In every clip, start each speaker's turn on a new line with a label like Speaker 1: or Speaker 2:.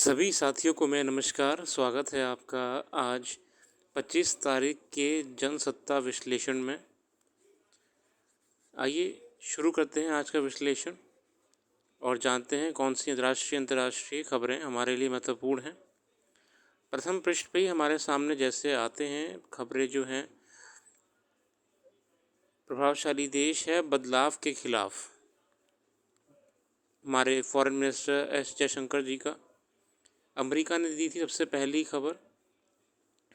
Speaker 1: सभी साथियों को मैं नमस्कार, स्वागत है आपका आज 25 तारीख के जनसत्ता विश्लेषण में। आइए शुरू करते हैं आज का विश्लेषण और जानते हैं कौन सी राष्ट्रीय अंतर्राष्ट्रीय खबरें हमारे लिए महत्वपूर्ण हैं। प्रथम पृष्ठ पे ही हमारे सामने जैसे आते हैं खबरें जो हैं, प्रभावशाली देश है बदलाव के खिलाफ। हमारे फॉरेन मिनिस्टर एस जयशंकर जी का अमेरिका ने दी थी सबसे पहली खबर।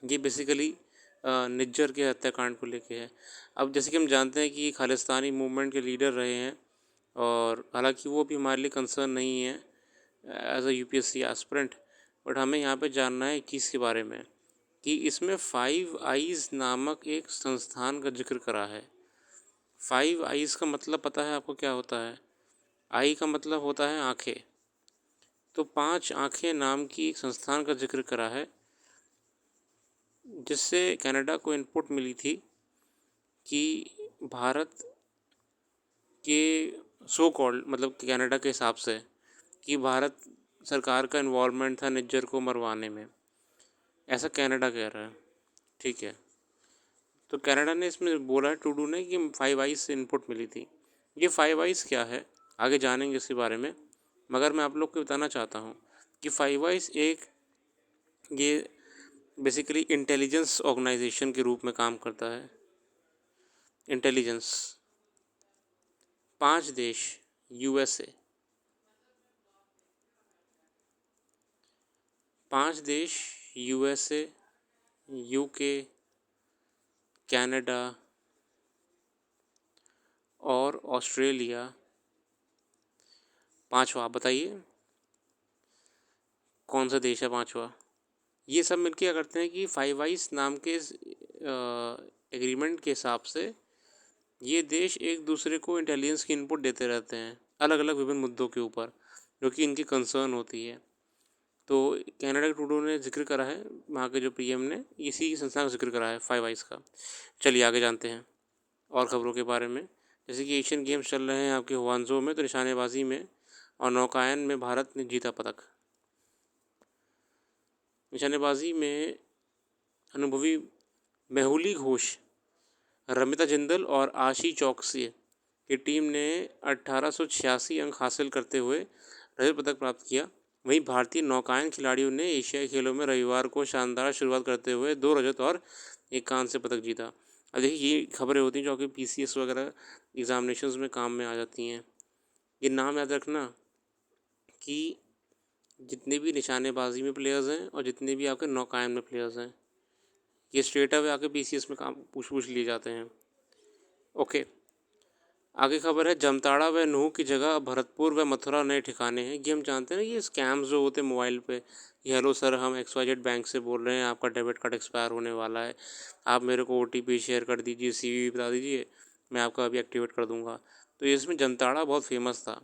Speaker 1: ये बेसिकली निज्जर के हत्याकांड को लेके है। अब जैसे कि हम जानते हैं कि ये खालिस्तानी मूवमेंट के लीडर रहे हैं और हालांकि वो भी हमारे लिए कंसर्न नहीं है as a UPSC aspirant, but हमें यहाँ पे जानना है एक चीज़ के बारे में कि इसमें 5 आइज़ नामक एक संस्थान का जिक्र करा है। 5 आइज़ का मतलब पता है आपको क्या होता है? आई का मतलब होता है आँखें। तो 5 आँखें नाम की एक संस्थान का जिक्र करा है, जिससे कनाडा को इनपुट मिली थी कि भारत के सो कॉल्ड मतलब कनाडा के हिसाब से कि भारत सरकार का इन्वॉल्वमेंट था निज्जर को मरवाने में, ऐसा कनाडा कह रहा है। ठीक है, तो कनाडा ने इसमें बोला है टूडू ने कि 5 आइज़ से इनपुट मिली थी। ये 5 आइज़ क्या है आगे जानेंगे इसके बारे में, मगर मैं आप लोग को बताना चाहता हूँ कि 5 आइज़ एक ये बेसिकली इंटेलिजेंस ऑर्गेनाइजेशन के रूप में काम करता है। इंटेलिजेंस 5 देश यूएसए, 5 देश यूएसए, यूके, कनाडा और ऑस्ट्रेलिया। पांचवा आप बताइए कौन सा देश है पांचवा? ये सब मिलकर क्या करते हैं कि 5 आइज़ नाम के एग्रीमेंट के हिसाब से ये देश एक दूसरे को इंटेलिजेंस की इनपुट देते रहते हैं अलग अलग विभिन्न मुद्दों के ऊपर जो कि इनकी कंसर्न होती है। तो कनाडा के ट्रूडो ने जिक्र करा है, वहाँ के जो पीएम ने इसी संस्था का जिक्र करा है 5 आइज़ का। चलिए आगे जानते हैं और खबरों के बारे में। जैसे कि एशियन गेम्स चल रहे हैं आपके हुआंजो में, तो निशानेबाजी में और नौकायन में भारत ने जीता पदक। निशानेबाजी में अनुभवी मेहुली घोष, रमिता जिंदल और आशी चौकसी की टीम ने 1886 अंक हासिल करते हुए रजत पदक प्राप्त किया। वहीं भारतीय नौकायन खिलाड़ियों ने एशियाई खेलों में रविवार को शानदार शुरुआत करते हुए 2 रजत और 1 कांस्य पदक जीता। अब देखिए ये खबरें होती हैं जो कि पीसीएस वगैरह एग्जामिनेशंस में काम में आ जाती हैं। ये नाम याद रखना कि जितने भी निशानेबाजी में प्लेयर्स हैं और जितने भी आपके नौकायन में प्लेयर्स हैं, ये स्ट्रेट अवे आके पीसीएस में काम पूछ लिए जाते हैं। ओके, आगे खबर है जमताड़ा व नूह की जगह भरतपुर व मथुरा नए ठिकाने हैं। ये हम जानते हैं ना, ये स्कैम्स जो होते हैं मोबाइल पे, ये हेलो सर हम XYZ बैंक से बोल रहे हैं, आपका डेबिट कार्ड एक्सपायर होने वाला है, आप मेरे को OTP शेयर कर दीजिए, CVV बता दीजिए, मैं आपका अभी एक्टिवेट कर दूंगा। तो इसमें जमताड़ा बहुत फेमस था।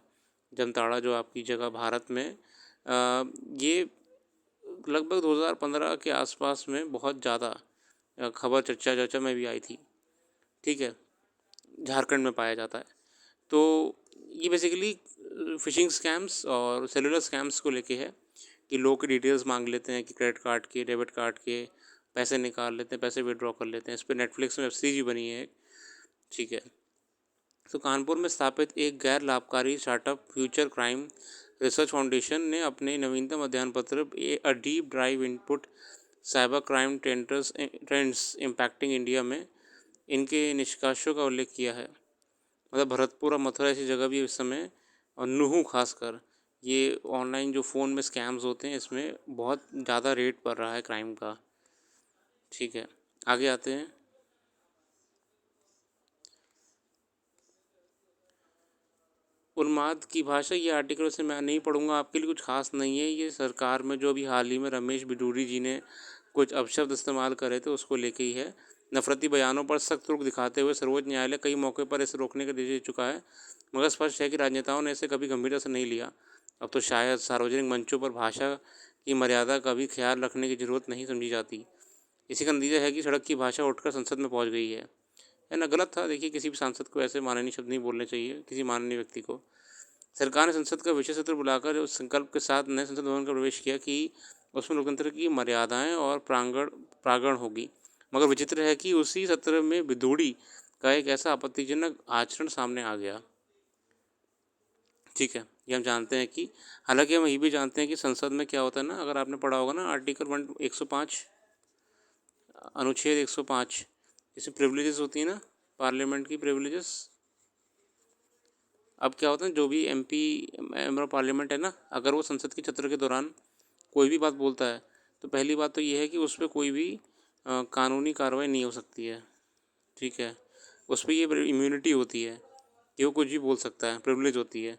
Speaker 1: जमताड़ा जो आपकी जगह भारत में ये लगभग 2015 के आसपास में बहुत ज़्यादा खबर चर्चा में भी आई थी। ठीक है, झारखंड में पाया जाता है। तो ये बेसिकली फ़िशिंग स्कैम्स और सेलुलर स्कैम्स को लेके है कि लोग की डिटेल्स मांग लेते हैं कि क्रेडिट कार्ड के, डेबिट कार्ड के, पैसे निकाल लेते हैं, पैसे विड्रॉ कर लेते हैं। इस पर नेटफ्लिक्स में वेब सीरीज भी बनी है। ठीक है, तो कानपुर में स्थापित एक गैर लाभकारी startup future crime research foundation ने अपने नवीनतम अध्ययन पत्र a deep drive input cyber crime trends impacting India में इनके निष्कर्षों का उल्लेख किया है। मतलब भरतपुर और मथुरा ऐसी जगह भी इस समय, और नुहू खासकर, ये ऑनलाइन जो फ़ोन में स्कैम्स होते हैं इसमें बहुत ज़्यादा रेट बढ़ रहा है क्राइम का। ठीक है, आगे आते हैं। उन्माद की भाषा, ये आर्टिकल से मैं नहीं पढ़ूंगा, आपके लिए कुछ खास नहीं है। ये सरकार में जो अभी हाल ही में रमेश बिडूरी जी ने कुछ अपशब्द इस्तेमाल करे थे उसको लेके ही है। नफरती बयानों पर सख्त रुख दिखाते हुए सर्वोच्च न्यायालय कई मौके पर इसे रोकने का निर्देश दे चुका है, मगर स्पष्ट है कि राजनेताओं ने इसे कभी गंभीरता से नहीं लिया। अब तो शायद सार्वजनिक मंचों पर भाषा की मर्यादा का भी ख्याल रखने की जरूरत नहीं समझी जाती। इसी का नतीजा है कि सड़क की भाषा उठकर संसद में पहुंच गई है ना? गलत था। देखिए, किसी भी सांसद को ऐसे माननीय शब्द नहीं बोलने चाहिए किसी माननीय व्यक्ति को। सरकार ने संसद का विशेष सत्र बुलाकर उस संकल्प के साथ नए संसद भवन का प्रवेश किया कि उसमें लोकतंत्र की मर्यादाएं और प्रांगण होगी। मगर विचित्र है कि उसी सत्र में विधूड़ी का एक ऐसा आपत्तिजनक आचरण सामने आ गया। ठीक है, ये हम जानते हैं कि हालांकि हम ये भी जानते हैं कि संसद में क्या होता है ना, अगर आपने पढ़ा होगा ना आर्टिकल 105 अनुच्छेद 105, इसमें प्रिविलेजेस होती है ना, पार्लियामेंट की प्रिविलेजेस। अब क्या होता है, जो भी एमपी मेंबर ऑफ पार्लियामेंट है ना, अगर वो संसद के सत्र के दौरान कोई भी बात बोलता है तो पहली बात तो ये है कि उस पर कोई भी कानूनी कार्रवाई नहीं हो सकती है। ठीक है, उस पर ये इम्यूनिटी होती है कि वो कुछ भी बोल सकता है, प्रिविलेज होती है।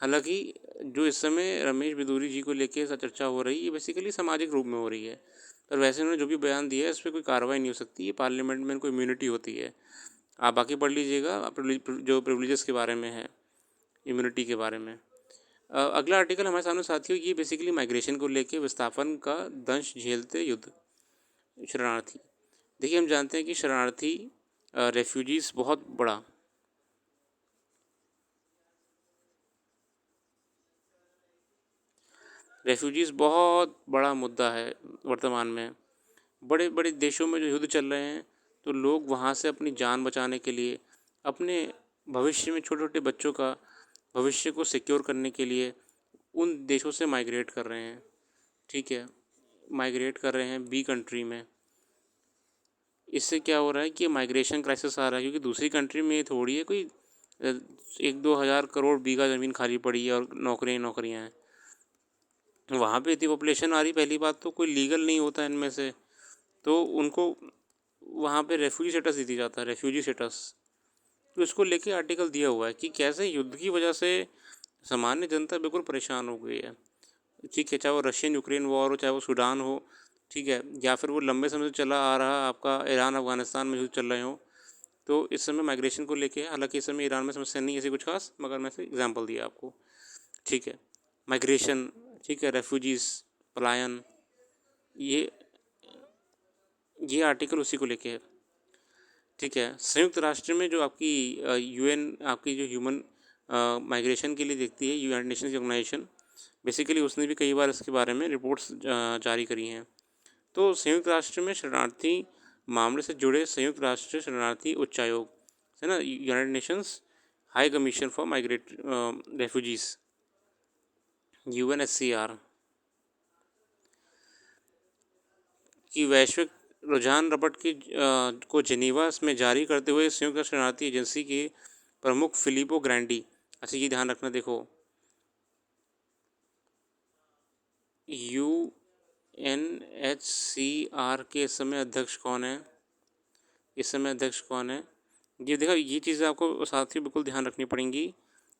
Speaker 1: हालांकि जो इस समय रमेश बिदूरी जी को लेके चर्चा हो रही है, ये बेसिकली सामाजिक रूप में हो रही है, पर वैसे उन्होंने जो भी बयान दिया है इस पर कोई कार्रवाई नहीं हो सकती, ये पार्लियामेंट में इनको इम्यूनिटी होती है। आप बाकी पढ़ लीजिएगा जो प्रिविलेजेस के बारे में है, इम्यूनिटी के बारे में। अगला आर्टिकल हमारे सामने साथियों, ये बेसिकली माइग्रेशन को लेके विस्थापन का दंश झेलते युद्ध शरणार्थी। देखिए, हम जानते हैं कि शरणार्थी रेफ्यूजीज़ बहुत बड़ा मुद्दा है वर्तमान में। बड़े बड़े देशों में जो युद्ध चल रहे हैं तो लोग वहाँ से अपनी जान बचाने के लिए, अपने भविष्य में छोटे छोटे बच्चों का भविष्य को सिक्योर करने के लिए उन देशों से माइग्रेट कर रहे हैं। ठीक है, माइग्रेट कर रहे हैं बी कंट्री में। इससे क्या हो रहा है कि माइग्रेशन क्राइसिस आ रहा है, क्योंकि दूसरी कंट्री में ये थोड़ी है कोई 1-2 हज़ार करोड़ बीघा ज़मीन खाली पड़ी है और नौकरियाँ हैं। वहाँ पे इतनी पॉपुलेशन आ रही, पहली बात तो कोई लीगल नहीं होता इनमें से, तो उनको वहाँ पे रेफ्यूजी स्टेटस दे दिया जाता है, रेफ्यूजी स्टेटस। तो इसको लेके आर्टिकल दिया हुआ है कि कैसे युद्ध की वजह से सामान्य जनता बिल्कुल परेशान हो गई है। ठीक है, चाहे वो रशियन यूक्रेन वॉर हो, चाहे वो सूडान हो, ठीक है, या फिर वो लंबे समय से चला आ रहा आपका ईरान अफगानिस्तान में युद्ध चल रहे हो, तो इस समय माइग्रेशन को लेके, हालांकि इस समय ईरान में समस्या नहीं है ऐसी कुछ खास, मगर मैं से एग्जाम्पल दिया आपको। ठीक है, माइग्रेशन, ठीक है, रेफ्यूजीज़, पलायन, ये आर्टिकल उसी को लेके है। ठीक है, संयुक्त राष्ट्र में जो आपकी यूएन आपकी जो ह्यूमन माइग्रेशन के लिए देखती है, यूनाइटेड नेशंस ऑर्गेनाइजेशन, बेसिकली उसने भी कई बार इसके बारे में रिपोर्ट्स जारी करी हैं। तो संयुक्त राष्ट्र में शरणार्थी मामले से जुड़े संयुक्त राष्ट्र शरणार्थी उच्चायोग है ना, United Nations high commission for migrate refugees, UNHCR की वैश्विक रुझान रपट को जेनीवा में जारी करते हुए संयुक्त राष्ट्र शरणार्थी एजेंसी के प्रमुख फिलिपो ग्रैंडी, अच्छा ये ध्यान रखना, देखो UNHCR के इस समय अध्यक्ष कौन है, ये देखो, ये चीज़ें आपको साथियों बिल्कुल ध्यान रखनी पड़ेंगी,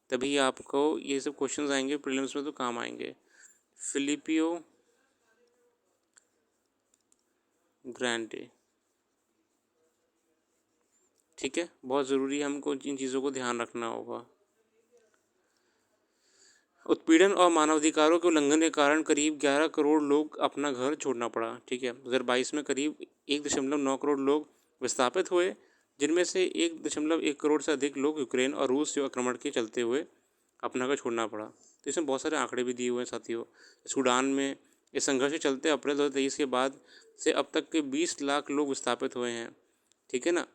Speaker 1: तभी आपको ये सब क्वेश्चंस आएंगे प्रीलिम्स में तो काम आएंगे। फिलिपियो ग्रैंडे, ठीक है, बहुत ज़रूरी है, हमको इन चीज़ों को ध्यान रखना होगा। उत्पीड़न और मानवाधिकारों के उल्लंघन के कारण करीब 11 करोड़ लोग अपना घर छोड़ना पड़ा। ठीक है, 2022 में करीब 1.9 करोड़ लोग विस्थापित हुए, जिनमें से 1.1 करोड़ से अधिक लोग यूक्रेन और रूस के आक्रमण के चलते हुए अपना घर छोड़ना पड़ा। तो इसमें बहुत सारे आंकड़े भी दिए हुए हैं साथियों। सूडान में इस संघर्ष के चलते अप्रैल 2023 के बाद से अब तक के 20 लाख लोग विस्थापित हुए हैं। ठीक है ना,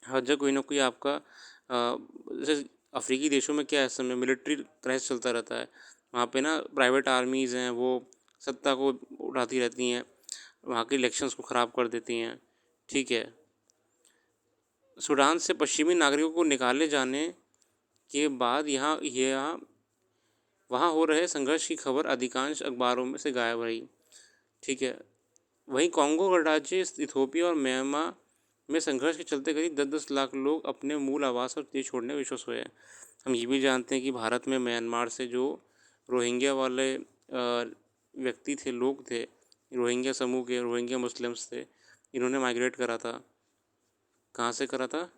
Speaker 1: हर जगह कोई ना कोई आपका जैसे अफ्रीकी देशों में क्या है, इस समय मिलिट्री क्राइसिस चलता रहता है, वहाँ पे ना प्राइवेट आर्मीज़ हैं, वो सत्ता को उठाती रहती हैं, वहाँ के इलेक्शंस को ख़राब कर देती हैं। ठीक है, सूडान से पश्चिमी नागरिकों को निकाले जाने के बाद यहाँ वहाँ हो रहे संघर्ष की खबर अधिकांश अखबारों में से गायब रही। ठीक है, वहीं कॉन्गो गणराज्य, इथियोपिया और म्यांमार में संघर्ष के चलते करीब 10-10 लाख लोग अपने मूल आवास और देश छोड़ने विश्वस हुए हैं। हम ये भी जानते हैं कि भारत में म्यांमार से जो रोहिंग्या वाले व्यक्ति थे, लोग थे, रोहिंग्या समूह के, रोहिंग्या मुस्लिम्स थे, इन्होंने माइग्रेट करा था। कहाँ से करा था?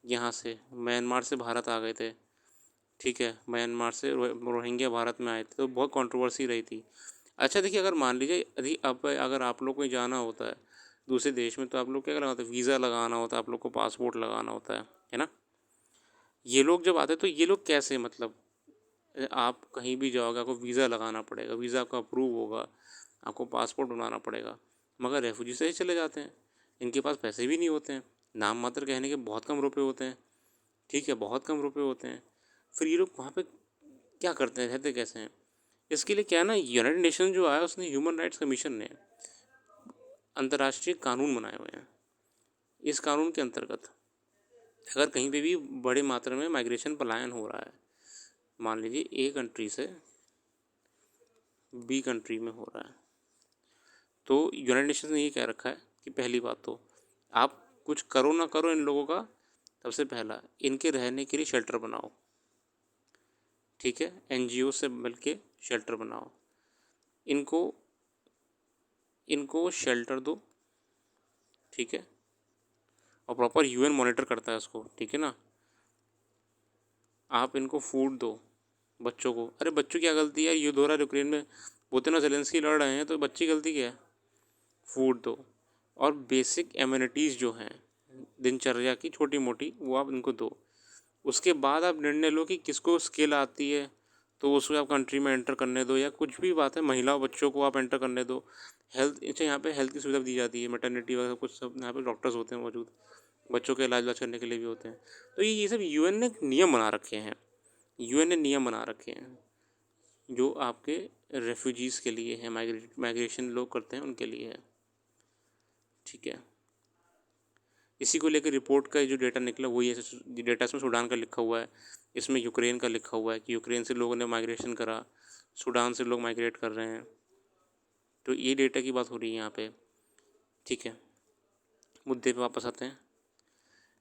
Speaker 1: यहाँ से, म्यांमार से भारत आ गए थे। ठीक है, म्यांमार से रोहिंग्या भारत में आए थे, तो बहुत कंट्रोवर्सी रही थी। अच्छा देखिए, अगर मान लीजिए यदि अगर आप लोग को जाना होता है दूसरे देश में, तो आप लोग क्या करना होता है, वीज़ा लगाना होता है, आप लोग को पासपोर्ट लगाना होता है ना। ये लोग जब आते हैं तो ये लोग कैसे, मतलब आप कहीं भी जाओगे आपको वीज़ा लगाना पड़ेगा, वीज़ा आपका अप्रूव होगा, आपको पासपोर्ट बनाना पड़ेगा। मगर रेफ्यूजी से ही चले जाते हैं, इनके पास पैसे भी नहीं होते हैं, नाम मात्र कहने के बहुत कम रुपए होते हैं, ठीक है, बहुत कम रुपए होते हैं। फिर ये लोग वहाँ पे क्या करते हैं, रहते कैसे हैं? इसके लिए क्या है ना, यूनाइटेड नेशन जो आया उसने, ह्यूमन राइट्स कमीशन ने अंतर्राष्ट्रीय कानून बनाए हुए हैं। इस कानून के अंतर्गत अगर कहीं पे भी बड़ी मात्रा में माइग्रेशन पलायन हो रहा है, मान लीजिए ए कंट्री से बी कंट्री में हो रहा है, तो यूनाइटेड नेशन ने ये कह रखा है कि पहली बात तो आप कुछ करो ना करो इन लोगों का, सबसे पहला इनके रहने के लिए शेल्टर बनाओ, ठीक है, एनजीओ से मिलके शेल्टर बनाओ, इनको इनको शेल्टर दो, ठीक है, और प्रॉपर यूएन मॉनिटर करता है उसको, ठीक है ना। आप इनको फूड दो बच्चों को, अरे बच्चों की क्या गलती है, युद्ध हो रहा है यूक्रेन में, वो तो ना जेलेंस्की लड़ रहे हैं, तो बच्ची गलती क्या है? फूड दो, और बेसिक एम्यूनिटीज़ जो हैं दिनचर्या की छोटी मोटी, वो आप इनको दो। उसके बाद आप निर्णय लो कि किसको स्किल आती है तो उसको आप कंट्री में एंटर करने दो, या कुछ भी बात है, महिलाओं बच्चों को आप एंटर करने दो। हेल्थ, अच्छा यहाँ पे हेल्थ की सुविधा दी जाती है, मैटरनिटी वगैरह कुछ सब यहाँ पे डॉक्टर्स होते हैं मौजूद, बच्चों के इलाज करने के लिए भी होते हैं। तो ये सब यूएन ने नियम बना रखे हैं, यूएन ने नियम बना रखे हैं जो आपके रेफ्यूजीज़ के लिए है, माइग्रेशन लोग करते हैं उनके लिए है, ठीक है। इसी को लेकर रिपोर्ट का जो डेटा निकला वही है, डेटा इसमें सूडान का लिखा हुआ है, इसमें यूक्रेन का लिखा हुआ है कि यूक्रेन से लोगों ने माइग्रेशन करा, सूडान से लोग माइग्रेट कर रहे हैं, तो ये डेटा की बात हो रही है यहाँ पे, ठीक है। मुद्दे पे वापस आते हैं।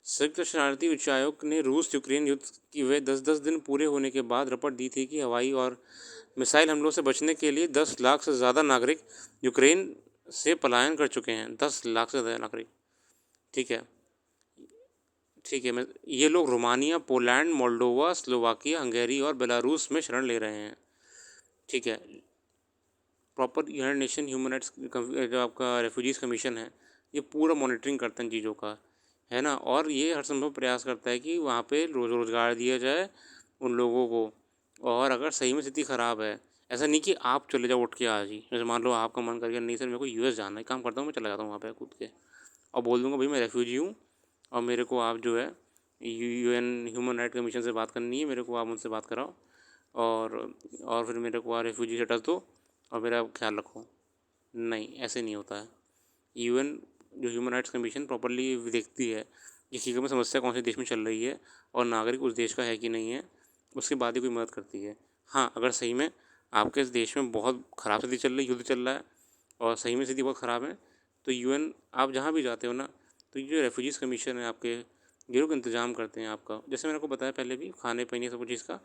Speaker 1: संयुक्त शरणार्थी उच्चायोग ने रूस यूक्रेन युद्ध की वे 10-10 दिन पूरे होने के बाद रिपोर्ट दी थी कि हवाई और मिसाइल हमलों से बचने के लिए 10 लाख से ज़्यादा नागरिक यूक्रेन से पलायन कर चुके हैं। 10 लाख से ज़्यादा नागरिक, ठीक है, ठीक है। मैं ये लोग Romania, Poland, Moldova, Slovakia, Hungary और बेलारूस में शरण ले रहे हैं, ठीक है। Proper United nation human rights जो आपका रेफ्यूजीज़ कमीशन है, ये पूरा मॉनिटरिंग करते हैं चीज़ों का, है ना, और ये हर संभव प्रयास करता है कि वहाँ पे रोज़गार दिया जाए उन लोगों को। और अगर सही में स्थिति ख़राब है, ऐसा नहीं कि आप चले जाओ उठ के आज ही, जैसे मान लो आपका मन कर गया नहीं सर मेरे को यूएस जाना है, काम करता हूँ मैं चला जाता हूँ वहाँ पे कूद के, और बोल दूँगा भाई मैं रेफ्यूजी हूँ और मेरे को आप जो है यूएन ह्यूमन राइट कमीशन से बात करनी है, मेरे को आप उनसे बात कराओ, और फिर मेरे को आप रेफ्यूजी स्टेटस दो और मेरा ख्याल रखो। नहीं, ऐसे नहीं होता है। यूएन जो ह्यूमन राइट्स कमीशन प्रॉपरली देखती है कि किसी में समस्या कौन से देश में चल रही है और नागरिक उस देश का है कि नहीं है, उसके बाद ही कोई मदद करती है। हाँ, अगर सही में आपके इस देश में बहुत ख़राब स्थिति चल रही, युद्ध चल रहा है और सही में स्थिति बहुत ख़राब है, तो यूएन आप जहाँ भी जाते हो ना, तो ये जो रेफ्यूजीज़ कमीशन है आपके, ये लोग इंतज़ाम करते हैं आपका, जैसे मैंने आपको बताया पहले भी, खाने पीने सब कुछ चीज़ का।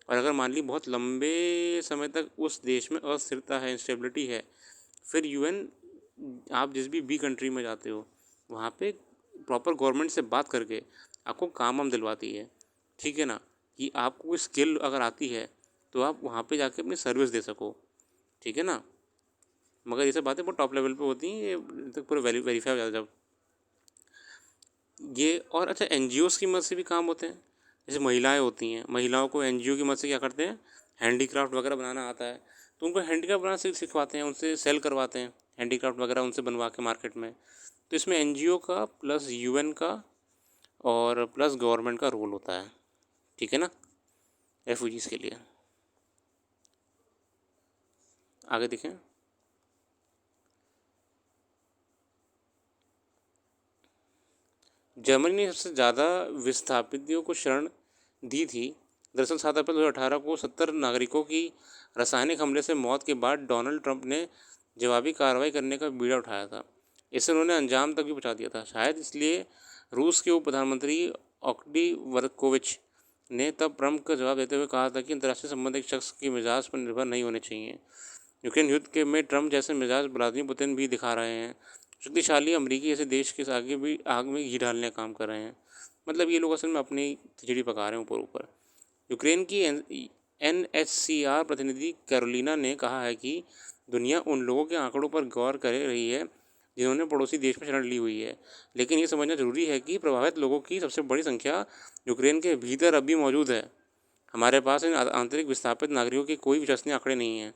Speaker 1: और अगर मान ली बहुत लंबे समय तक उस देश में अस्थिरता है, इंस्टेबिलिटी है, फिर यूएन आप जिस भी कंट्री में जाते हो वहाँ पे प्रॉपर गवर्नमेंट से बात करके आपको काम वाम दिलवाती है, ठीक है ना, कि आपको कोई स्किल अगर आती है तो आप वहाँ पे जाके अपनी सर्विस दे सको, ठीक है ना। मगर ये सब बातें बहुत टॉप लेवल पे होती हैं, ये तक पूरा वेरीफाई हो जाता है जब ये। और अच्छा, एनजीओज़ की मदद से भी काम होते हैं, जैसे महिलाएं होती हैं, महिलाओं को एनजीओ की मदद से क्या करते हैं, हैंडीक्राफ्ट वगैरह बनाना आता है, तो उनको हैंडीक्राफ्ट बनाना सिखवाते हैं, उनसे सेल करवाते हैं हैंडीक्राफ्ट वगैरह उनसे बनवा के मार्केट में। तो इसमें एनजीओ का प्लस यूएन का और प्लस गवर्नमेंट का रोल होता है, ठीक है ना, रेफ्यूजीज़ के लिए। आगे देखें। जर्मनी ने सबसे ज़्यादा विस्थापितों को शरण दी थी। दरअसल 7 अप्रैल 2018 को 70 नागरिकों की रासायनिक हमले से मौत के बाद डोनाल्ड ट्रंप ने जवाबी कार्रवाई करने का बीड़ा उठाया था। इसे उन्होंने अंजाम तक भी पहुंचा दिया था। शायद इसलिए रूस के उप प्रधानमंत्री ऑक्डी वर्कोविच ने तब ट्रंप का जवाब देते हुए कहा था कि अंतर्राष्ट्रीय संबंध एक शख्स की मिजाज पर निर्भर नहीं होने चाहिए। यूक्रेन युद्ध के में ट्रंप जैसे मिजाज व्लादिमीर पुतिन भी दिखा रहे हैं। शक्तिशाली अमरीकी ऐसे देश के आगे भी आग में घी डालने का काम कर रहे हैं। मतलब ये लोग असल में अपनी खिचड़ी पका रहे हैं ऊपर ऊपर। यूक्रेन की एनएचसीआर प्रतिनिधि कैरोलिना ने कहा है कि दुनिया उन लोगों के आंकड़ों पर गौर कर रही है जिन्होंने पड़ोसी देश में शरण ली हुई है, लेकिन ये समझना जरूरी है कि प्रभावित लोगों की सबसे बड़ी संख्या यूक्रेन के भीतर अब भी मौजूद है। हमारे पास इन आंतरिक विस्थापित नागरिकों के कोई विश्वसनीय आंकड़े नहीं हैं,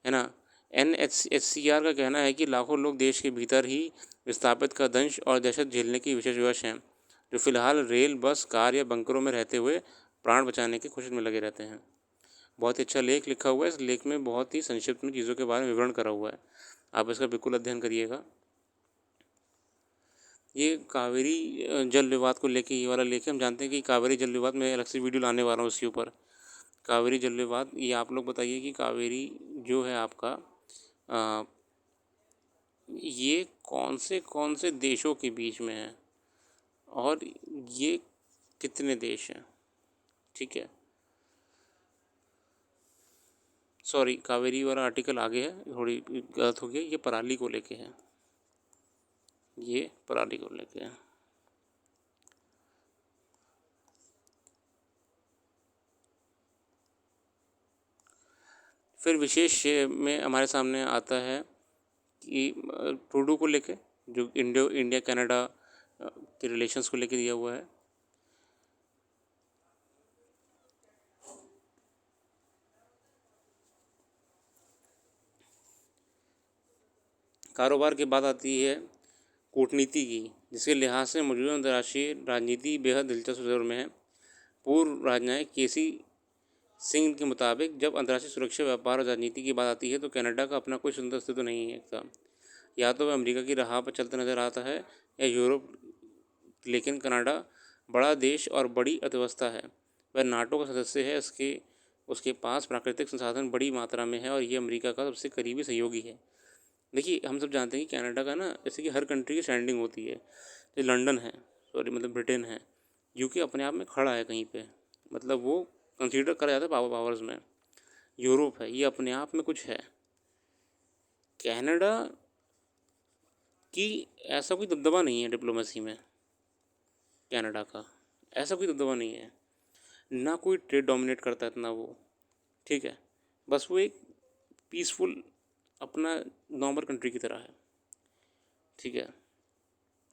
Speaker 1: है ना। NHCR का कहना है कि लाखों लोग देश के भीतर ही विस्थापित का दंश और दहशत झेलने की विशेष विवश हैं, जो फिलहाल रेल, बस, कार या बंकरों में रहते हुए प्राण बचाने की कोशिश में लगे रहते हैं। बहुत ही अच्छा लेख लिखा हुआ है। इस लेख में बहुत ही संक्षिप्त में चीज़ों के बारे में विवरण करा हुआ है, आप इसका बिल्कुल अध्ययन करिएगा। ये कावेरी जल विवाद को लेके ये वाला लेख है। हम जानते हैं कि कावेरी जल विवाद में अलग से वीडियो लाने वाला हूँ इसके ऊपर। कावेरी जल विवाद, ये आप लोग बताइए कि कावेरी जो है आपका ये कौन से देशों के बीच में है और ये कितने देश हैं, ठीक है। सॉरी, कावेरी वाला आर्टिकल आगे है, थोड़ी गलत हो गई, ये पराली को लेके है, ये पराली को लेके है। फिर विशेष में हमारे सामने आता है कि ट्रूडो को लेके, जो इंडिया कनाडा के रिलेशंस को लेके दिया हुआ है। कारोबार की बात आती है कूटनीति की, जिसके लिहाज से मौजूदा अंतर्राष्ट्रीय राजनीति बेहद दिलचस्प दौर में है। पूर्व राजनयिक केसी सिंह के मुताबिक जब अंतर्राष्ट्रीय सुरक्षा, व्यापार और राजनीति की बात आती है तो कनाडा का अपना कोई स्वतंत्र अस्तित्व नहीं है था। या तो वह अमेरिका की राह पर चलता नजर आता है या यूरोप, लेकिन कनाडा बड़ा देश और बड़ी अर्थव्यवस्था है। वह नाटो का सदस्य है, उसके पास प्राकृतिक संसाधन बड़ी मात्रा में है और ये अमेरिका का सबसे करीबी सहयोगी है। देखिए, हम सब जानते हैं कि कनाडा का ना, जैसे कि हर कंट्री की स्टैंडिंग होती है। जो लंदन है, सॉरी मतलब ब्रिटेन है, यूके अपने आप में खड़ा है कहीं पे, मतलब वो कंसीडर करा जाता है पावर्स में। यूरोप है, ये अपने आप में कुछ है। कनाडा की ऐसा कोई दबदबा नहीं है डिप्लोमेसी में, कनाडा का ऐसा कोई दबदबा नहीं है, ना कोई ट्रेड डोमिनेट करता है इतना वो, ठीक है। बस वो एक पीसफुल अपना नॉर्मल कंट्री की तरह है, ठीक है।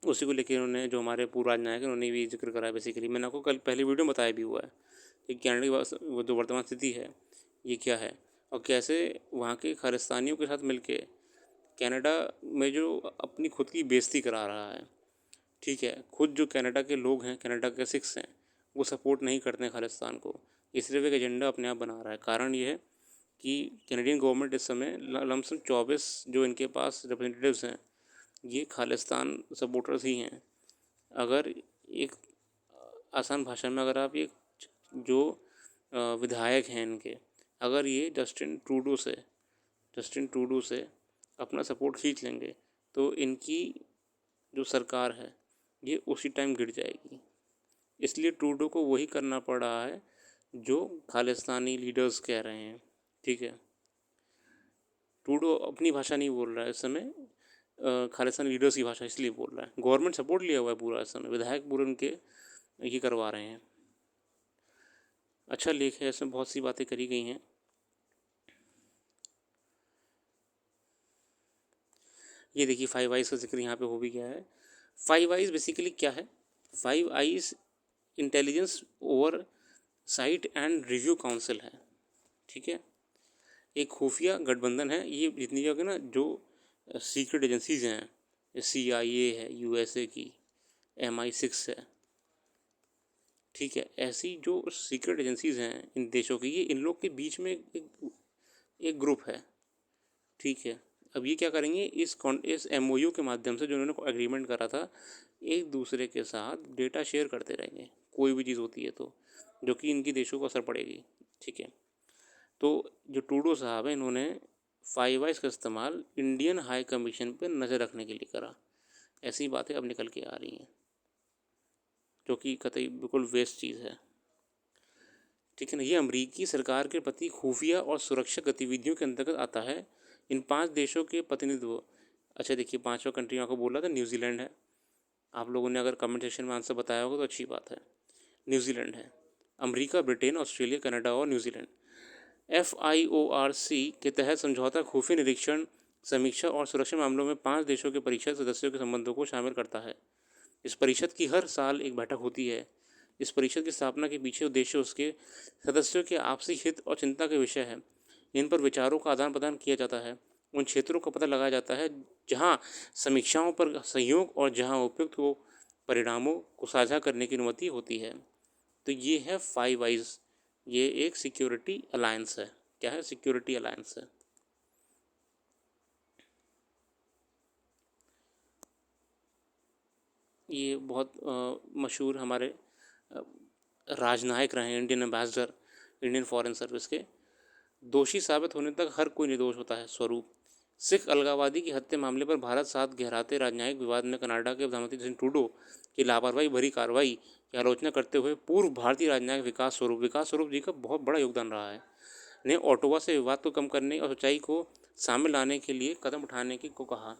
Speaker 1: उसी को लेकर उन्होंने, जो हमारे पूर्व राजनायक हैं, उन्होंने भी जिक्र करा है। बेसिकली मैंने आपको कल पहले वीडियो में बताया भी हुआ है कि कनाडा की वो जो वर्तमान स्थिति है ये क्या है, और कैसे वहाँ के खालिस्तानियों के साथ मिलके कनाडा में जो अपनी खुद की बेइज्जती करा रहा है, ठीक है। खुद जो कनाडा के लोग हैं, कनाडा के सिक्स हैं, वो सपोर्ट नहीं करते हैं खालिस्तान को, ये सिर्फ एक एजेंडा अपने आप बना रहा है। कारण ये है कि कैनेडियन गवर्नमेंट इस समय लमसम 24 जो इनके पास रिप्रेजेंटेटिव्स हैं, ये खालिस्तान सपोर्टर्स ही हैं। अगर एक आसान भाषा में, अगर आप ये जो विधायक हैं इनके, अगर ये जस्टिन ट्रूडो से अपना सपोर्ट खींच लेंगे तो इनकी जो सरकार है ये उसी टाइम गिर जाएगी। इसलिए ट्रूडो को वही करना पड़ रहा है जो खालिस्तानी लीडर्स कह रहे हैं, ठीक है। ट्रूडो अपनी भाषा नहीं बोल रहा है इस समय, खालिस्तानी लीडर्स की भाषा इसलिए बोल रहा है। गवर्नमेंट सपोर्ट लिया हुआ है पूरा इस समय, विधायक पूरे उनके ये करवा रहे हैं। अच्छा लेख है, इसमें बहुत सी बातें करी गई हैं। ये देखिए 5 आइज़ का जिक्र यहाँ पे हो भी गया है। 5 आइज़ बेसिकली क्या है? 5 eyes intelligence over site and review council है, ठीक है। एक खुफिया गठबंधन है। ये जितनी जगह ना जो सीक्रेट एजेंसीज हैं, CIA है USA की, MI6 है, ठीक है। ऐसी जो सीक्रेट एजेंसीज हैं इन देशों की, ये इन लोग के बीच में एक ग्रुप है, ठीक है। अब ये क्या करेंगे, इस MOU के माध्यम से जो उन्होंने एग्रीमेंट करा था, एक दूसरे के साथ डेटा शेयर करते रहेंगे कोई भी चीज़ होती है तो, जो कि इनकी देशों को असर पड़ेगी, ठीक है। तो जो ट्रूडो साहब हैं, इन्होंने 5 आइज़ का इस्तेमाल इंडियन हाई कमीशन पर नज़र रखने के लिए करा। ऐसी बातें अब निकल के आ रही हैं, जो कि कतई बिल्कुल वेस्ट चीज़ है, ठीक है ना। ये अमेरिकी सरकार के प्रति खुफिया और सुरक्षा गतिविधियों के अंतर्गत आता है। इन 5 देशों के प्रतिनिधित्व, अच्छा देखिए 5वां कंट्री आपको बोला था न्यूजीलैंड है। आप लोगों ने अगर कमेंट सेक्शन में आंसर बताया होगा तो अच्छी बात है। न्यूजीलैंड है। अमेरिका, ब्रिटेन, ऑस्ट्रेलिया, कनाडा और न्यूजीलैंड। FIORC के तहत समझौता खुफिया निरीक्षण, समीक्षा और सुरक्षा मामलों में 5 देशों के परिषद सदस्यों के संबंधों को शामिल करता है। इस परिषद की हर साल एक बैठक होती है। इस परिषद की स्थापना के पीछे उद्देश्य उसके सदस्यों के आपसी हित और चिंता के विषय है। इन पर विचारों का आदान प्रदान किया जाता है। उन क्षेत्रों का पता लगाया जाता है जहाँ समीक्षाओं पर सहयोग और जहाँ उपयुक्त को परिणामों को साझा करने की अनुमति होती है। तो ये है फाइव आइज। ये एक सिक्योरिटी अलायंस है। क्या है? सिक्योरिटी अलायंस है। ये बहुत मशहूर हमारे राजनायक रहे हैं, Indian ambassador Indian foreign service के। दोषी साबित होने तक हर कोई निर्दोष होता है। स्वरूप: सिख अलगाववादी की हत्या मामले पर भारत साथ गहराते राजनयिक विवाद में कनाडा के प्रधानमंत्री जस्टिन ट्रूडो की लापरवाही भरी कार्रवाई की आलोचना करते हुए पूर्व भारतीय राजनयिक विकास स्वरूप जी का बहुत बड़ा योगदान रहा है, ने ओटावा से विवाद को कम करने और सच्चाई को सामने लाने के लिए कदम उठाने की को कहा।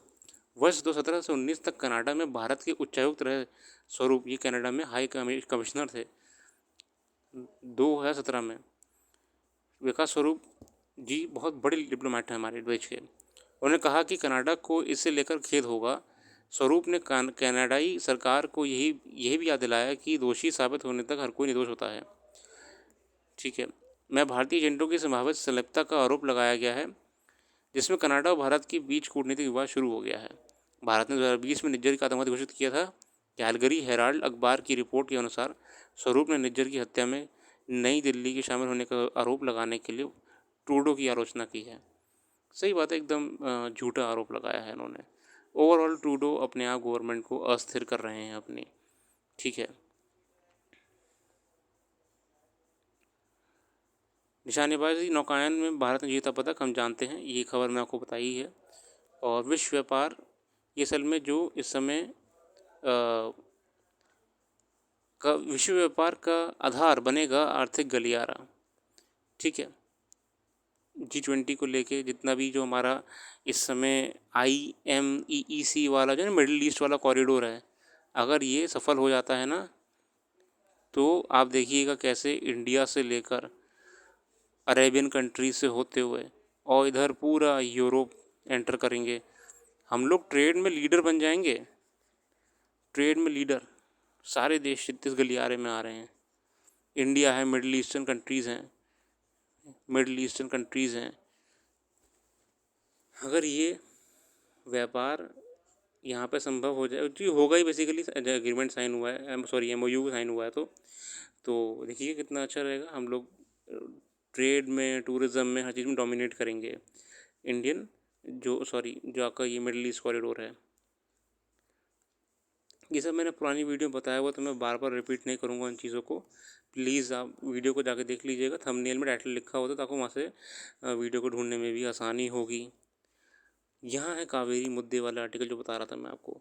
Speaker 1: वर्ष 2017 से 19 तक कनाडा में भारत के उच्चायुक्त रहे स्वरूप। ये कनाडा में हाई कमिश्नर थे 2017 में। विकास स्वरूप जी बहुत बड़े डिप्लोमेट हैं हमारे देश के। उन्होंने कहा कि कनाडा को इससे लेकर खेद होगा। स्वरूप ने कनाडाई सरकार को यही भी याद दिलाया कि दोषी साबित होने तक हर कोई निर्दोष होता है। ठीक है। मैं भारतीय एजेंटों की संभावित संलिप्तता का आरोप लगाया गया है, जिसमें कनाडा और भारत के बीच कूटनीतिक विवाद शुरू हो गया है। भारत ने 2020 में निज्जर का आतंकवादी घोषित किया था। कैलगरी हेराल्ड अखबार की रिपोर्ट के अनुसार स्वरूप ने निज्जर की हत्या में नई दिल्ली के शामिल होने का आरोप लगाने के लिए ट्रूडो की आलोचना की है। सही बात है, एकदम झूठा आरोप लगाया है इन्होंने। ओवरऑल ट्रूडो अपने आप गवर्नमेंट को अस्थिर कर रहे हैं अपनी। ठीक है। निशानेबाजी नौकायन में भारत ने जीता पदक, हम जानते हैं, ये खबर मैं आपको बताई है। और विश्व व्यापार, ये असल में जो इस समय का विश्व व्यापार का आधार बनेगा आर्थिक गलियारा। ठीक है। G20 को लेके जितना भी जो हमारा इस समय IMEEC वाला जो है मिडिल ईस्ट वाला कॉरिडोर है, अगर ये सफल हो जाता है ना, तो आप देखिएगा कैसे इंडिया से लेकर अरेबियन कंट्री से होते हुए और इधर पूरा यूरोप एंटर करेंगे। हम लोग ट्रेड में लीडर बन जाएंगे। ट्रेड में लीडर सारे देश इस गलियारे में आ रहे हैं। इंडिया है, मिडिल ईस्टर्न कंट्रीज़ हैं। अगर ये व्यापार यहाँ पे संभव हो जाए, जी होगा ही बेसिकली, एग्रीमेंट साइन हुआ है, सॉरी MOU साइन हुआ है, तो देखिए कितना अच्छा रहेगा। हम लोग ट्रेड में, टूरिज़्म में, हर चीज़ में डोमिनेट करेंगे। जो आपका ये मिडिल ईस्ट कॉरिडोर है, ये सब मैंने पुरानी वीडियो बताया हुआ, तो मैं बार बार रिपीट नहीं करूँगा उन चीज़ों को। प्लीज़ आप वीडियो को जाके देख लीजिएगा, थंबनेल में टाइटल लिखा होता है, ताकि वहाँ से वीडियो को ढूंढने में भी आसानी होगी। यहाँ है कावेरी मुद्दे वाला आर्टिकल जो बता रहा था मैं आपको।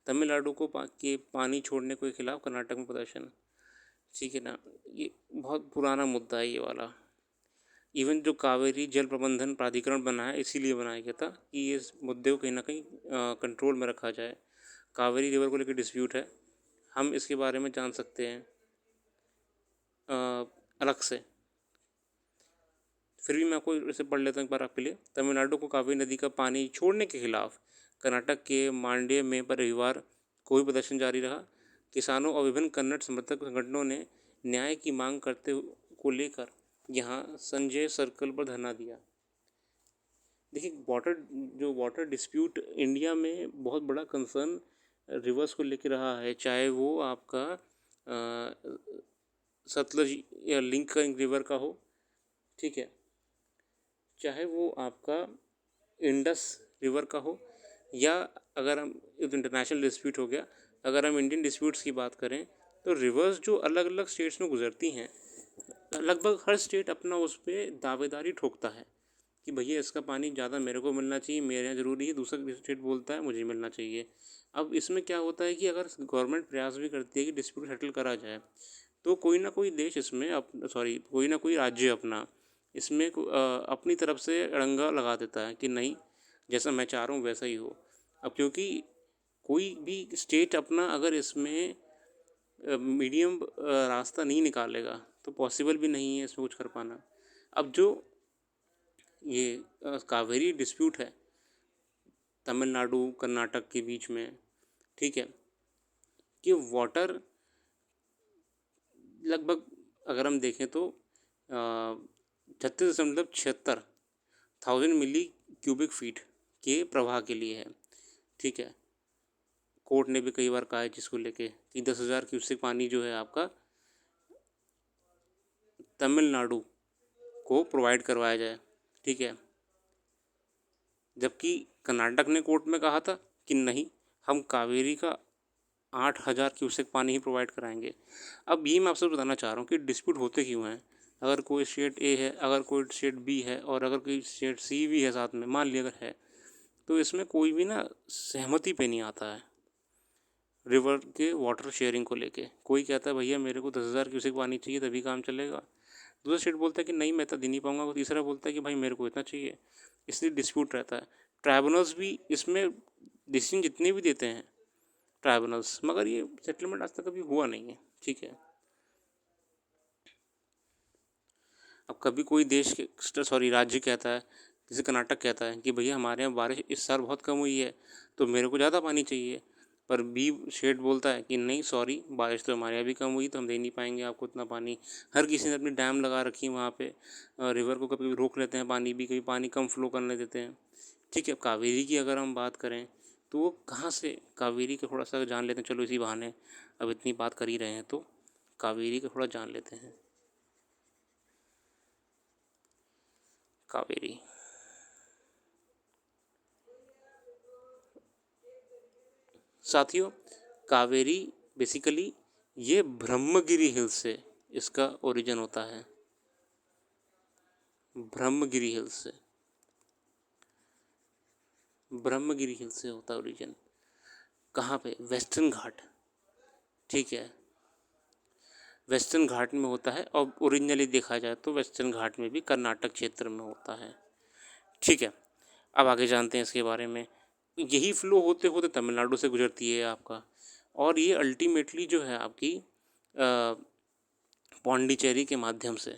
Speaker 1: तमिलनाडु को के पानी छोड़ने के खिलाफ कर्नाटक में प्रदर्शन। ठीक है ना, ये बहुत पुराना मुद्दा है ये वाला। इवन जो कावेरी जल प्रबंधन प्राधिकरण बना है, इसीलिए बनाया गया था कि ये इस मुद्दे को कहीं ना कहीं कंट्रोल में रखा जाए। कावेरी रिवर को लेकर डिस्प्यूट है, हम इसके बारे में जान सकते हैं अलग से। फिर भी मैं आपको इसे पढ़ लेता हूँ एक बार आपके लिए। तमिलनाडु को कावेरी नदी का पानी छोड़ने के खिलाफ कर्नाटक के मांड्य में पर रविवार कोई प्रदर्शन जारी रहा। किसानों और विभिन्न कन्नड़ समर्थक संगठनों ने न्याय की मांग करते को लेकर यहाँ संजय सर्कल पर धरना दिया। देखिए, वाटर डिस्प्यूट इंडिया में बहुत बड़ा कंसर्न रिवर्स को लेकर रहा है, चाहे वो आपका सतलज या लिंक रिवर का हो, ठीक है, चाहे वो आपका इंडस रिवर का हो, या अगर हम इंटरनेशनल डिस्प्यूट हो गया, अगर हम इंडियन डिस्प्यूट्स की बात करें तो रिवर्स जो अलग अलग स्टेट्स में गुजरती हैं, लगभग हर स्टेट अपना उस पर दावेदारी ठोकता है कि भैया इसका पानी ज़्यादा मेरे को मिलना चाहिए, मेरे यहाँ ज़रूरी है, दूसरा स्टेट बोलता है मुझे मिलना चाहिए। अब इसमें क्या होता है कि अगर गवर्नमेंट प्रयास भी करती है कि डिस्प्यूट सेटल करा जाए, तो कोई ना कोई देश इसमें कोई ना कोई राज्य अपना इसमें अपनी तरफ से अड़ंगा लगा देता है कि नहीं, जैसा मैं चाह रहा हूँ वैसा ही हो। अब क्योंकि कोई भी स्टेट अपना अगर इसमें मीडियम रास्ता नहीं निकालेगा तो पॉसिबल भी नहीं है इसमें कुछ कर पाना। अब जो ये कावेरी डिस्प्यूट है तमिलनाडु कर्नाटक के बीच में, ठीक है, कि वाटर लगभग अगर हम देखें तो 36.76 थाउजेंड मिली क्यूबिक फीट के प्रवाह के लिए है। ठीक है, कोर्ट ने भी कई बार कहा है जिसको लेके कि 10,000 क्यूसेक पानी जो है आपका तमिलनाडु को प्रोवाइड करवाया जाए। ठीक है, जबकि कर्नाटक ने कोर्ट में कहा था कि नहीं, हम कावेरी का 8,000 क्यूसेक पानी ही प्रोवाइड कराएंगे। अब ये मैं आपसे बताना चाह रहा हूँ कि डिस्प्यूट होते क्यों हैं। अगर कोई स्टेट ए है, अगर कोई स्टेट बी है और अगर कोई स्टेट सी भी है साथ में, मान लिया अगर है, तो इसमें कोई भी ना सहमति पे नहीं आता है रिवर के वाटर शेयरिंग को लेके। कोई कहता है भैया मेरे को 10,000 क्यूसेक पानी चाहिए तभी काम चलेगा, दूसरा स्टेट बोलता है कि नहीं मैं इतना दे नहीं पाऊंगा, तीसरा बोलता है कि भाई मेरे को इतना चाहिए। इसलिए डिस्प्यूट रहता है। ट्राइब्यूनल्स भी इसमें डिसीजन जितने भी देते हैं ट्राइब्यूनल्स, मगर ये सेटलमेंट आज तक कभी हुआ नहीं है। ठीक है, अब कभी कोई देश के राज्य कहता है, जैसे कर्नाटक कहता है कि भैया हमारे यहाँ बारिश इस साल बहुत कम हुई है तो मेरे को ज़्यादा पानी चाहिए, पर बी स्टेट बोलता है कि नहीं सॉरी, बारिश तो हमारे यहाँ भी कम हुई तो हम दे नहीं पाएंगे आपको इतना पानी। हर किसी ने अपनी डैम लगा रखी है वहाँ पे, रिवर को कभी रोक लेते हैं पानी भी, कभी पानी कम फ्लो करने देते हैं। ठीक है, कावेरी की अगर हम बात करें तो वो कहाँ से, कावेरी का थोड़ा सा जान लेते हैं, चलो इसी बहाने अब इतनी बात कर ही रहे हैं तो कावेरी का थोड़ा जान लेते हैं। कावेरी साथियों, कावेरी बेसिकली ये ब्रह्मगिरी हिल्स से इसका ओरिजिन होता है। ब्रह्मगिरी हिल्स से, ब्रह्मगिरी हिल्स से होता है ओरिजिन। कहाँ पे, वेस्टर्न घाट। ठीक है, वेस्टर्न घाट में होता है और ओरिजिनली देखा जाए तो वेस्टर्न घाट में भी कर्नाटक क्षेत्र में होता है। ठीक है, अब आगे जानते हैं इसके बारे में। यही फ्लो होते होते तमिलनाडु से गुजरती है आपका, और ये अल्टीमेटली जो है आपकी पौंडीचेरी के माध्यम से,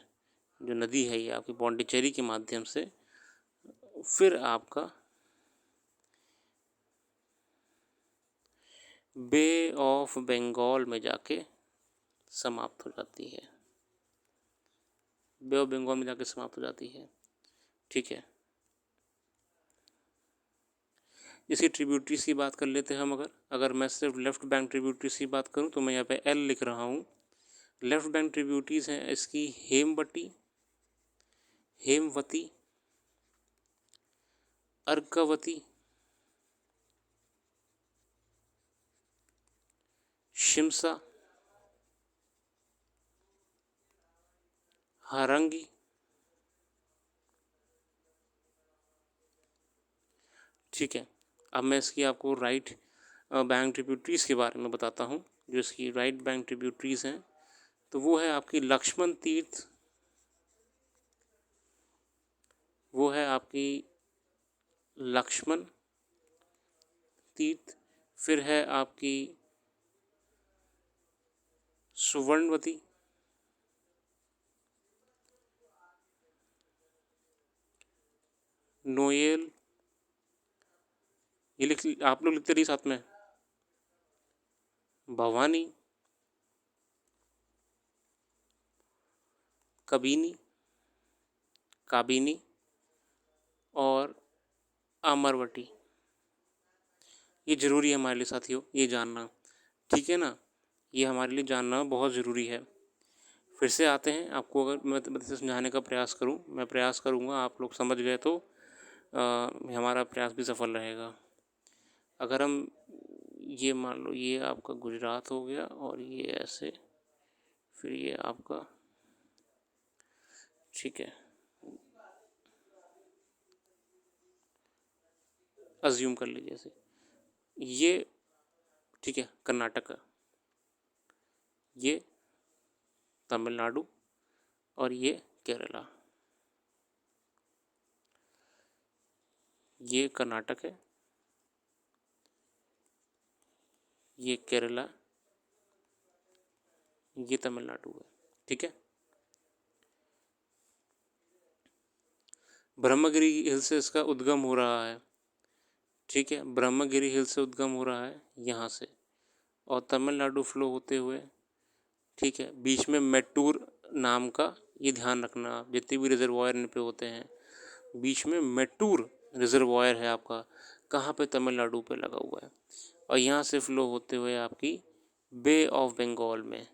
Speaker 1: जो नदी है ये आपकी पौंडीचेरी के माध्यम से फिर आपका बे ऑफ बंगाल में जाके समाप्त हो जाती है। बे ऑफ बंगाल में जाके समाप्त हो जाती है। ठीक है, इसकी ट्रिब्यूटरीज की बात कर लेते हैं हम। अगर मैं सिर्फ लेफ्ट बैंक ट्रिब्यूटरीज की बात करूं तो मैं यहाँ पे एल लिख रहा हूँ। लेफ्ट बैंक ट्रिब्यूटरीज हैं इसकी हेमवती, हेमवती, अर्कावती, शिमसा, हारंगी, ठीक है। अब मैं इसकी आपको राइट बैंक ट्रिब्यूटरीज के बारे में बताता हूँ। जो इसकी राइट बैंक ट्रिब्यूटरीज हैं तो वो है आपकी लक्ष्मण तीर्थ, वो है आपकी लक्ष्मण तीर्थ, फिर है आपकी सुवर्णवती, नोएल, ये लिख आप लोग लिखते रहिए साथ में, भवानी, कबीनी, काबिनी और अमरवटी। ये ज़रूरी है हमारे लिए साथियों, ये जानना। ठीक है ना, ये हमारे लिए जानना बहुत ज़रूरी है। फिर से आते हैं, आपको अगर मैं समझाने का प्रयास करूं, मैं प्रयास करूंगा, आप लोग समझ गए तो हमारा प्रयास भी सफल रहेगा। अगर हम ये मान लो, ये आपका गुजरात हो गया और ये ऐसे, फिर ये आपका, ठीक है, अज्यूम कर लीजिए ऐसे, ये ठीक है कर्नाटक, ये तमिलनाडु और ये केरला। ये कर्नाटक है, ये केरला, ये तमिलनाडु है। ठीक है, ब्रह्मगिरी हिल से इसका उद्गम हो रहा है। ठीक है, ब्रह्मगिरी हिल से उद्गम हो रहा है यहाँ से, और तमिलनाडु फ्लो होते हुए, ठीक है। बीच में मेट्टूर नाम का ये ध्यान रखना, जितने भी रिजर्वायर इन पे होते हैं, बीच में मेट्टूर रिजर्वायर है आपका, कहाँ पे? तमिलनाडु पे लगा हुआ है, और यहाँ से फ्लो होते हुए आपकी बे ऑफ बंगाल में,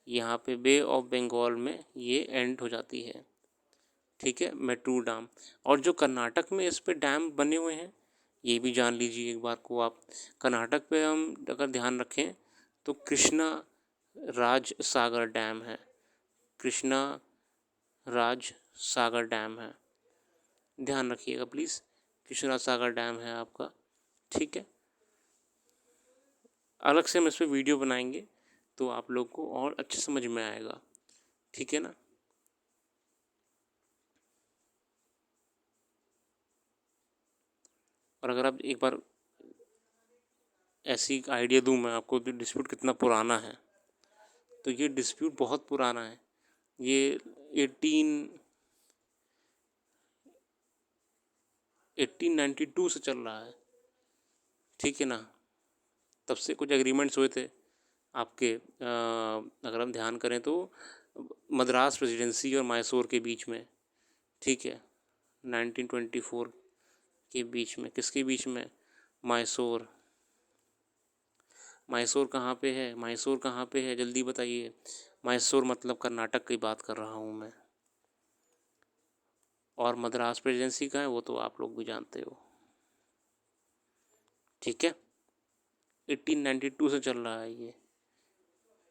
Speaker 1: यहाँ पे बे ऑफ बंगाल में ये एंड हो जाती है। ठीक है, मेट्टूर डैम। और जो कर्नाटक में इस पे डैम बने हुए हैं, ये भी जान लीजिए एक बार को आप। कर्नाटक पे हम अगर ध्यान रखें तो कृष्णा राज सागर डैम है, कृष्णा राज सागर डैम है, ध्यान रखिएगा प्लीज़। कृष्णा सागर डैम है आपका। ठीक है, अलग से हम इस पर वीडियो बनाएंगे तो आप लोग को और अच्छे समझ में आएगा। ठीक है ना। और अगर आप एक बार ऐसी आइडिया दूं मैं आपको, तो डिस्प्यूट कितना पुराना है, तो ये डिस्प्यूट बहुत पुराना है। ये 1892 से चल रहा है। ठीक है ना। तब से कुछ एग्रीमेंट्स हुए थे आपके, अगर हम ध्यान करें तो मद्रास प्रेसिडेंसी और मैसूर के बीच में। ठीक है, 1924 के बीच में, किसके बीच में? मैसूर। मैसूर कहाँ पे है? मैसूर कहाँ पे है, जल्दी बताइए। मैसूर मतलब कर्नाटक की बात कर रहा हूँ मैं। और मद्रास प्रेसिडेंसी का है वो तो आप लोग भी जानते हो। ठीक है, 1892 से चल रहा है ये।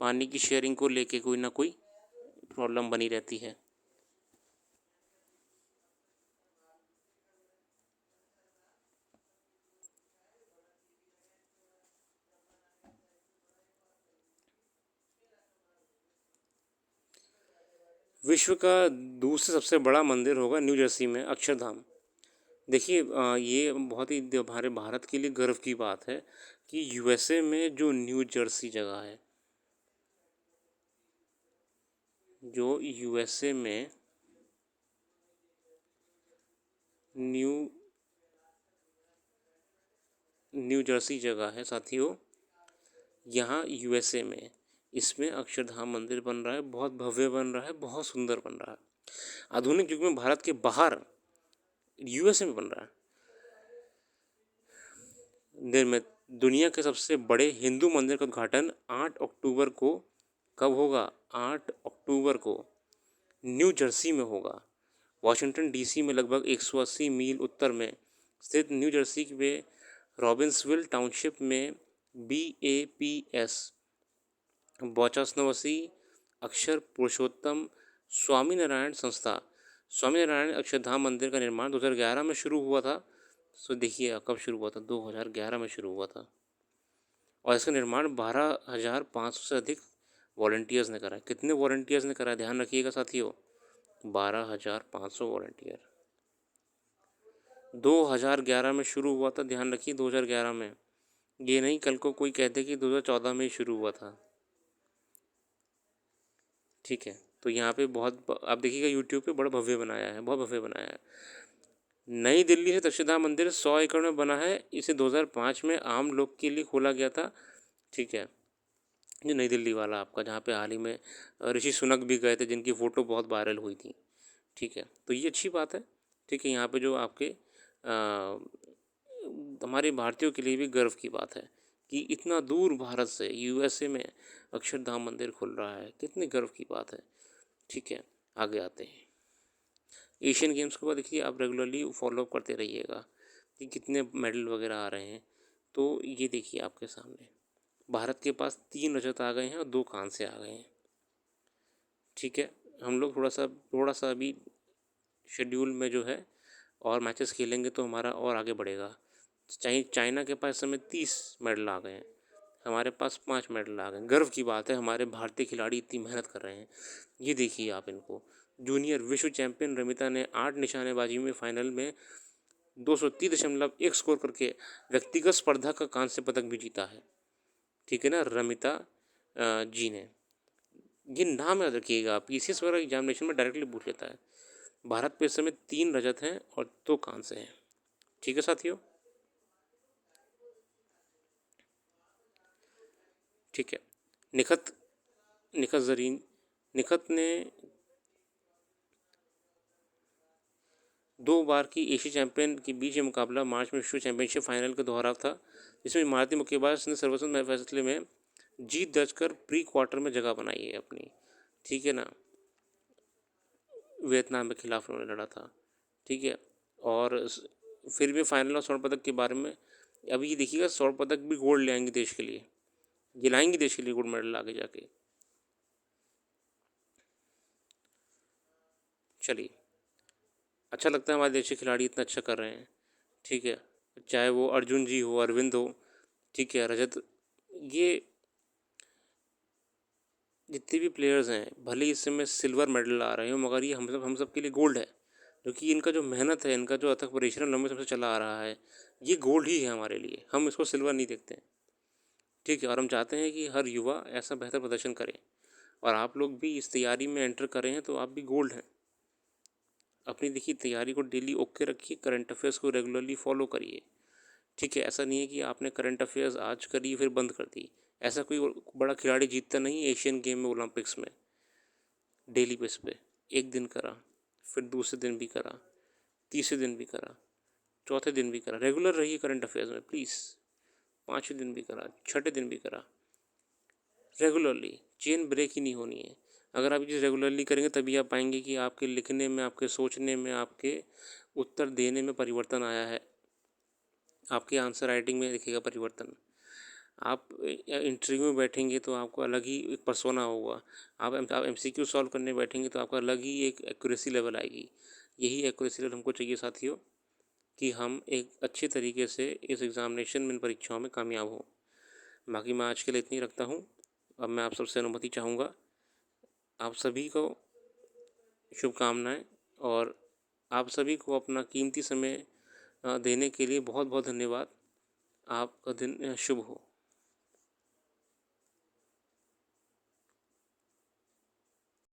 Speaker 1: पानी की शेयरिंग को लेके कोई ना कोई प्रॉब्लम बनी रहती है। विश्व का दूसरा सबसे बड़ा मंदिर होगा न्यू जर्सी में, अक्षरधाम। देखिए, ये बहुत ही हमारे भारत के लिए गर्व की बात है कि यूएसए में जो न्यू जर्सी जगह है, जो यूएसए में न्यू न्यू जर्सी जगह है साथियों, यहाँ यूएसए में, इसमें अक्षरधाम मंदिर बन रहा है, बहुत भव्य बन रहा है, बहुत सुंदर बन रहा है। आधुनिक युग में भारत के बाहर यूएसए में बन रहा है। निर्मित दुनिया के सबसे बड़े हिंदू मंदिर का उद्घाटन 8 अक्टूबर को, कब होगा? 8 अक्टूबर को न्यू जर्सी में होगा। वॉशिंगटन डीसी में लगभग 180 मील उत्तर में स्थित न्यू जर्सी में रॉबिन्सविल टाउनशिप में BAPS बौचासनवसी अक्षर पुरुषोत्तम स्वामीनारायण संस्था, स्वामीनारायण अक्षरधाम मंदिर का निर्माण 2011 में शुरू हुआ था। तो देखिए कब शुरू हुआ था, 2011 में शुरू हुआ था। और इसका निर्माण 12,500 से अधिक वॉलंटियर्स ने करा है। कितने वॉलंटियर्स ने करा है, ध्यान रखिएगा साथियों, 12,500 वॉलंटियर। 2011 में शुरू हुआ था, ध्यान रखिए 2011 में, ये नहीं कल को कोई कहते कि 2014 में ही शुरू हुआ था। ठीक है, तो यहाँ पे बहुत आप देखिएगा यूट्यूब पे बड़ा भव्य बनाया है, बहुत भव्य बनाया है। नई दिल्ली से अक्षरधाम मंदिर 100 एकड़ में बना है। इसे 2005 में आम लोग के लिए खोला गया था। ठीक है, ये नई दिल्ली वाला आपका, जहाँ पे हाल ही में ऋषि सुनक भी गए थे, जिनकी फ़ोटो बहुत वायरल हुई थी। ठीक है, तो ये अच्छी बात है। ठीक है, यहाँ पे जो आपके हमारे भारतीयों के लिए भी गर्व की बात है कि इतना दूर भारत से यूएसए में अक्षरधाम मंदिर खुल रहा है, कितने गर्व की बात है। ठीक है, आगे आते हैं। एशियन गेम्स के बाद देखिए आप रेगुलरली फॉलो करते रहिएगा कि कितने मेडल वगैरह आ रहे हैं। तो ये देखिए आपके सामने, भारत के पास 3 रजत आ गए हैं और 2 कांसे आ गए हैं। ठीक है, हम लोग थोड़ा सा अभी शेड्यूल में जो है और मैचेस खेलेंगे तो हमारा और आगे बढ़ेगा। चाइना के पास समय 30 मेडल आ गए हैं, हमारे पास 5 मेडल आ गए। गर्व की बात है, हमारे भारतीय खिलाड़ी इतनी मेहनत कर रहे हैं। ये देखिए आप इनको। जूनियर विश्व चैंपियन रमिता ने 8 निशानेबाजी में फाइनल में 230.1 स्कोर करके व्यक्तिगत स्पर्धा का कांस्य पदक भी जीता है। ठीक है ना, रमिता जी ने। ये नाम याद रखिएगा, PCS वगैरह एग्जामिनेशन में डायरेक्टली पूछ लेता है। भारत पे इस समय 3 रजत हैं और 2 कांस्य हैं। ठीक है साथियों। ठीक है, निखत निखत ने 2 बार की एशिया चैंपियन के बीच ये मुकाबला मार्च में विश्व चैंपियनशिप फाइनल का दोहराव था, जिसमें इमारती मुक्केबाज ने सर्वोत्तम फैसले में जीत दर्ज कर प्री क्वार्टर में जगह बनाई है अपनी। ठीक है ना, वियतनाम के खिलाफ उन्होंने लड़ा था। ठीक है, और फिर भी फाइनल और स्वर्ण पदक के बारे में अभी ये देखिएगा, स्वर्ण पदक भी गोल्ड ले आएंगे देश के लिए, ये लाएंगे देश के लिए गोल्ड मेडल आगे जाके। चलिए, अच्छा लगता है हमारे देश के खिलाड़ी इतना अच्छा कर रहे हैं। ठीक है, चाहे वो अर्जुन जी हो, अरविंद हो, ठीक है, रजत, ये जितने भी प्लेयर्स हैं, भले ही इस समय सिल्वर मेडल आ रहे हो, मगर ये हम सब के लिए गोल्ड है, क्योंकि इनका जो मेहनत है, इनका जो अथक परिश्रम लंबे समय से चला आ रहा है, ये गोल्ड ही है हमारे लिए, हम इसको सिल्वर नहीं देखते हैं। ठीक है, और हम चाहते हैं कि हर युवा ऐसा बेहतर प्रदर्शन करे, और आप लोग भी इस तैयारी में एंटर करें हैं तो आप भी गोल्ड हैं। अपनी देखिए तैयारी को डेली ओके रखिए, करंट अफेयर्स को रेगुलरली फॉलो करिए। ठीक है, ऐसा नहीं है कि आपने करंट अफेयर्स आज करी फिर बंद कर दी, ऐसा कोई बड़ा खिलाड़ी जीतता नहीं एशियन गेम में, ओलंपिक्स में। डेली बेस पे एक दिन करा, फिर दूसरे दिन भी करा, तीसरे दिन भी करा, चौथे दिन भी करा, रेगुलर रहिए करंट अफेयर्स में प्लीज़। पाँचवें दिन भी करा, छठे दिन भी करा, रेगुलरली, चेन ब्रेक ही नहीं होनी है। अगर आप ये चीज़ रेगुलरली करेंगे तभी आप पाएंगे कि आपके लिखने में, आपके सोचने में, आपके उत्तर देने में परिवर्तन आया है, आपके आंसर राइटिंग में दिखेगा परिवर्तन। आप इंटरव्यू में बैठेंगे तो आपको अलग ही एक पर्सोना होगा, आप MCQ सॉल्व करने बैठेंगे तो आपका अलग ही एक एक्यूरेसी लेवल आएगी। यही एक्यूरेसी लेवल हमको चाहिए साथियों, कि हम एक अच्छे तरीके से इस एग्ज़ामिनेशन में, इन परीक्षाओं में कामयाब हों। बाकी मैं आज के लिए इतनी रखता हूँ। अब मैं आप सबसे अनुमति चाहूँगा। आप सभी को शुभकामनाएं, और आप सभी को अपना कीमती समय देने के लिए बहुत बहुत धन्यवाद। आपका दिन शुभ हो।